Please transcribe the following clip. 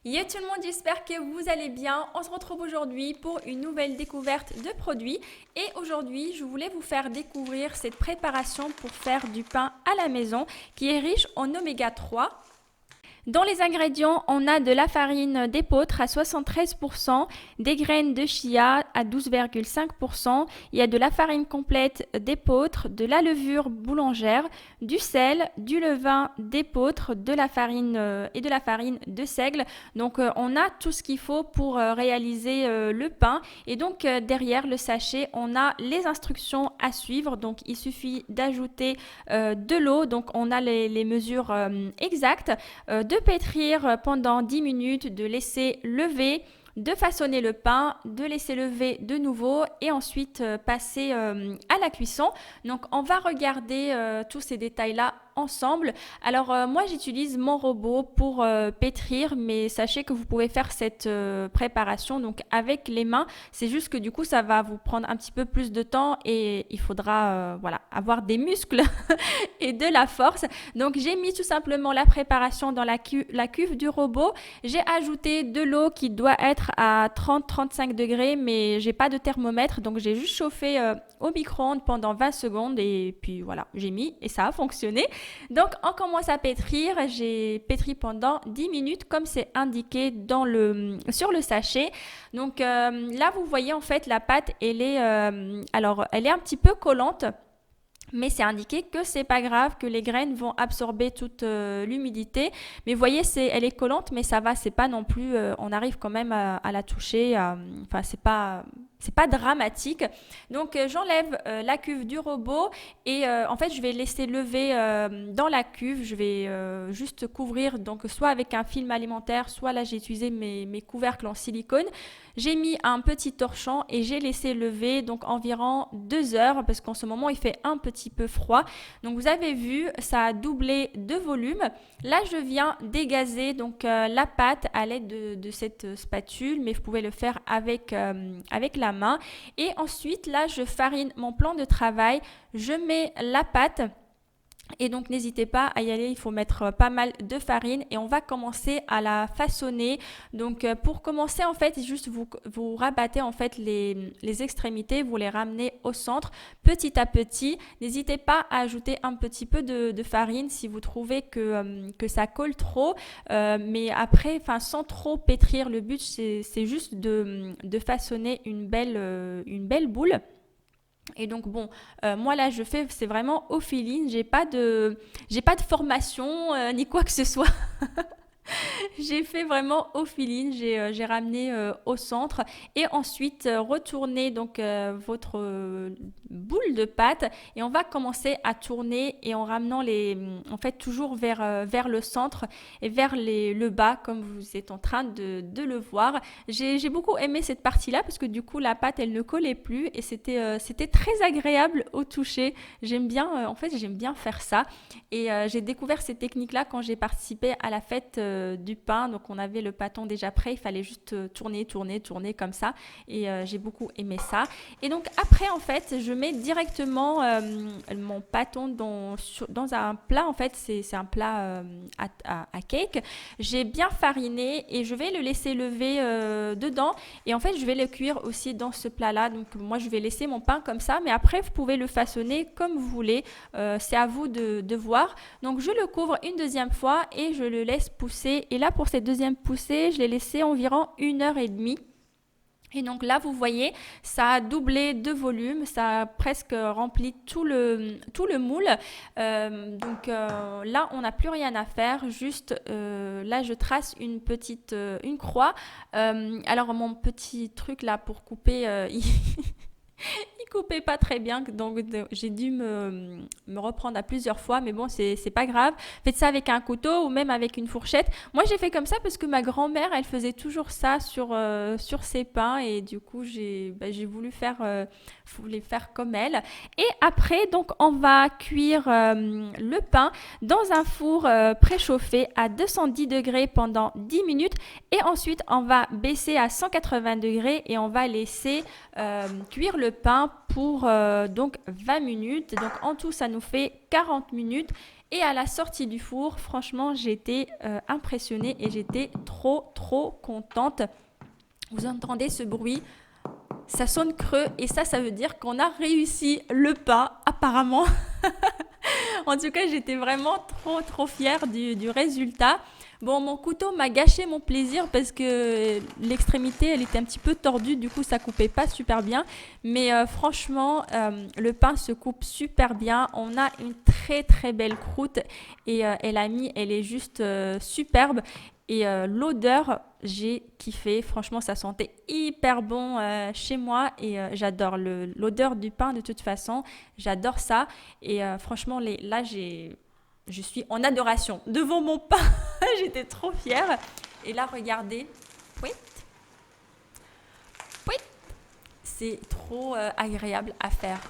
Yo tout le monde, j'espère que vous allez bien. On se retrouve aujourd'hui pour une nouvelle découverte de produits. Et aujourd'hui, je voulais vous faire découvrir cette préparation pour faire du pain à la maison qui est riche en oméga 3. Dans les ingrédients, on a de la farine d'épeautre à 73%, des graines de chia à 12,5%, il y a de la farine complète d'épeautre, de la levure boulangère, du sel, du levain d'épeautre, de la farine et de la farine de seigle. Donc on a tout ce qu'il faut pour réaliser le pain. Et donc derrière le sachet, on a les instructions à suivre. Donc il suffit d'ajouter de l'eau. Donc on a les mesures exactes. De pétrir pendant 10 minutes, de laisser lever, de façonner le pain, de laisser lever de nouveau et ensuite passer à la cuisson. Donc on va regarder tous ces détails-là ensemble. Alors moi j'utilise mon robot pour pétrir, mais sachez que vous pouvez faire cette préparation donc avec les mains. C'est juste que du coup ça va vous prendre un petit peu plus de temps et il faudra voilà, avoir des muscles et de la force. Donc j'ai mis tout simplement la préparation dans la cuve du robot. J'ai ajouté de l'eau qui doit être à 30-35 degrés, mais j'ai pas de thermomètre, donc j'ai juste chauffé au micro-ondes pendant 20 secondes et puis voilà, j'ai mis et ça a fonctionné. Donc on commence à pétrir. J'ai pétri pendant 10 minutes comme c'est indiqué sur le sachet. Donc là vous voyez en fait la pâte elle est elle est un petit peu collante. Mais c'est indiqué que c'est pas grave, que les graines vont absorber toute l'humidité. Mais vous voyez, elle est collante, mais ça va, c'est pas non plus. On arrive quand même à la toucher. Enfin, c'est pas dramatique. Donc j'enlève la cuve du robot et en fait je vais laisser lever dans la cuve. Je vais juste couvrir donc soit avec un film alimentaire, soit là j'ai utilisé mes couvercles en silicone. J'ai mis un petit torchon et j'ai laissé lever donc environ 2 heures parce qu'en ce moment il fait un petit peu froid. Donc vous avez vu, ça a doublé de volume. Là je viens dégazer donc la pâte à l'aide de cette spatule, mais vous pouvez le faire avec la main. Et ensuite là je farine mon plan de travail. Je mets la pâte. Et donc n'hésitez pas à y aller, il faut mettre pas mal de farine et on va commencer à la façonner. Donc pour commencer en fait, juste vous rabattez en fait les extrémités, vous les ramenez au centre petit à petit. N'hésitez pas à ajouter un petit peu de farine si vous trouvez que ça colle trop. Mais après, sans trop pétrir, le but c'est juste de façonner une belle boule. Et donc bon, moi là je fais, c'est vraiment au feeling, j'ai pas de formation ni quoi que ce soit. J'ai fait vraiment au feeling, j'ai ramené au centre et ensuite retourner donc votre boule de pâte et on va commencer à tourner et en ramenant en fait toujours vers le centre et vers le bas comme vous êtes en train de le voir. J'ai beaucoup aimé cette partie-là parce que du coup la pâte elle ne collait plus et c'était très agréable au toucher. J'aime bien, en fait j'aime bien faire ça et j'ai découvert cette technique-là quand j'ai participé à la fête du pain. Donc on avait le pâton déjà prêt, il fallait juste tourner comme ça et j'ai beaucoup aimé ça. Et donc après en fait je mets directement mon pâton dans un plat. En fait c'est un plat à cake. J'ai bien fariné et je vais le laisser lever dedans et en fait je vais le cuire aussi dans ce plat là. Donc moi je vais laisser mon pain comme ça, mais après vous pouvez le façonner comme vous voulez. C'est à vous de voir. Donc je le couvre une deuxième fois et je le laisse pousser. Et là pour cette deuxième poussée, je l'ai laissé environ 1 heure et demie. Et donc là, vous voyez, ça a doublé de volume, ça a presque rempli tout le moule. Donc là, on n'a plus rien à faire. Juste là, je trace une croix. Alors mon petit truc là pour couper, il coupait pas très bien, donc j'ai dû me reprendre à plusieurs fois, mais bon, c'est pas grave. Faites ça avec un couteau ou même avec une fourchette. Moi, j'ai fait comme ça parce que ma grand-mère, elle faisait toujours ça sur ses pains et du coup, j'ai voulu faire comme elle. Et après, donc, on va cuire le pain dans un four préchauffé à 210 degrés pendant 10 minutes et ensuite, on va baisser à 180 degrés et on va laisser cuire le le pain pour donc 20 minutes. Donc en tout, ça nous fait 40 minutes. Et à la sortie du four, franchement, j'étais impressionnée et j'étais trop contente. Vous entendez ce bruit? Ça sonne creux et ça veut dire qu'on a réussi le pain apparemment. En tout cas, j'étais vraiment trop fière du résultat. Bon, mon couteau m'a gâché mon plaisir parce que l'extrémité, elle était un petit peu tordue, du coup, ça coupait pas super bien. Mais franchement, le pain se coupe super bien. On a une très belle croûte et elle est juste superbe. Et l'odeur, j'ai kiffé. Franchement, ça sentait hyper bon chez moi et j'adore l'odeur du pain de toute façon. J'adore ça. Et franchement, là, je suis en adoration devant mon pain. J'étais trop fière. Et là, regardez. Oui, oui. C'est trop agréable à faire.